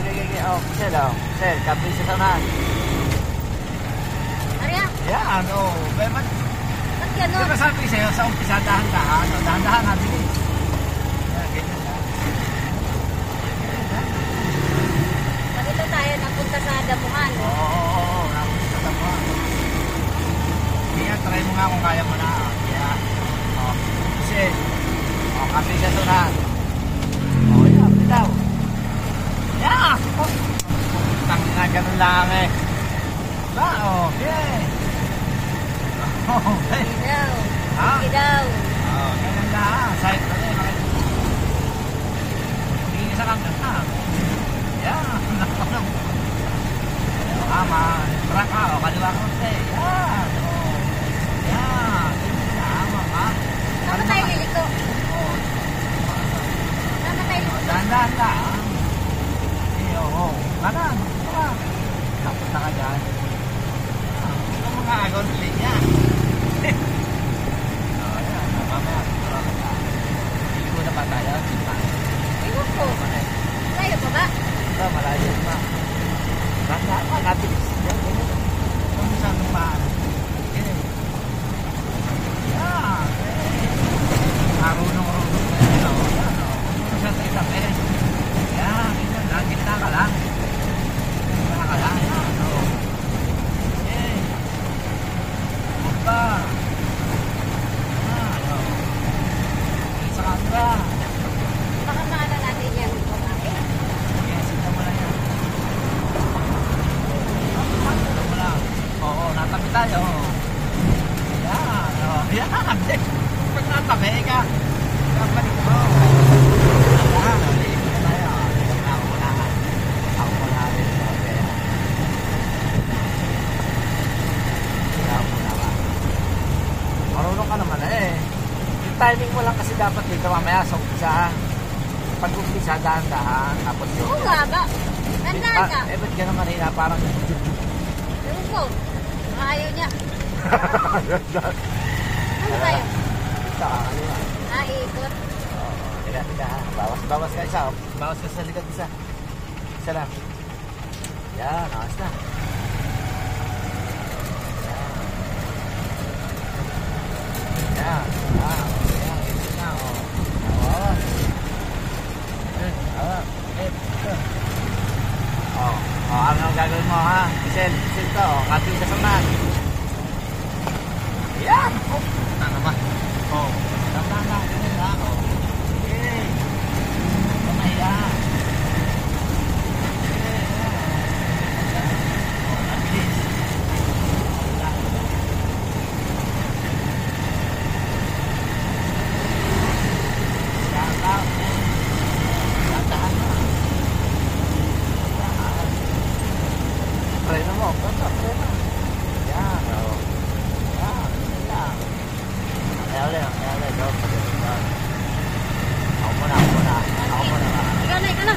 Oh, Sel, oh. Sel, kapit sa tanan. Arya? Yan, oh. Ba't Gano'n? diba sabi ko sa'yo, sa umpisa, dahan-dahan. Oh, dahan-dahan, nabilis. Yan, ganyan lang. Dito tayo napunta sa Damuhan. Oo, napunta sa Damuhan. Sige nga, try mo nga kung kaya mo na. Yeah. Oh, Sel. Oh, kapit sa tanan. Oh, yan, bitaw. Yeah! Oh, tangin na, ganun lang eh. Ba, oh, yeah. Oh, okay. Sige daw. Ha? Sige daw. Oh, ganun lang. Side pa rin. Hindi sa kangkang na. Yeah. Tama. Track ka. O, kaliwa ko siya. Yeah. Oh. Yeah. Tama ka. Saan ba tayo liliko? Oh. Saan ba tayo liliko? Dahan-dahan lang. Oo. Kanan. Tama. Napunta ka dyan. Ito mga agos linya. Oh, yan. Mamaya. Ligo na ba tayo? Ewan ko. Layo pa ba? Ito, malayo pa. Ganda pa. Natilis. Kung saan naman. Okay. Yan. Marunong-runong. Yan o. Kung saan sa itabi. Yan. Gitna ka lang. Gitna ka lang. Yan o. Okay. Bumba. Yan o. Isa ka ba? Baka maala natin yan. Kumain. Yes, ito mo lang yan. Ito mo lang. Oo, natabi tayo. Yan. O. Yan. Pag natabi ka, kapalik mo. Yan. Liig na tayo. Ako muna ka. Ako muna rin. Okay. Ako muna ka. Marunong ka naman eh. Yung timing mo lang kasi dapat dito mamaya sa umpisa. Pag umpisa, dahan-dahan. Tapos yun. Oo nga ba? Tandaan ka. Eh, ba't gano'n kanina? Parang... Ewan ko. Baka ayaw niya. Ano tayo? Ito, kaliwa. Ikot. Oo, tira. Bawas ka isa. Bawas ka sa likod isa. Isa lang. Yan, akas na. Yan. Yan. Ito na, oh. Bawas. Ano ang gagawin mo, ha? Isel to, kating kasaman. Yan! Oh, na naman. Oh, tama. Ganun na, oh. Okay. Pamahiya. Oh, nabilis. Preno mo, preno. Yan, o. Yan, yan. Kaya ulit. Ako muna. Ikaw na. Ikaw na.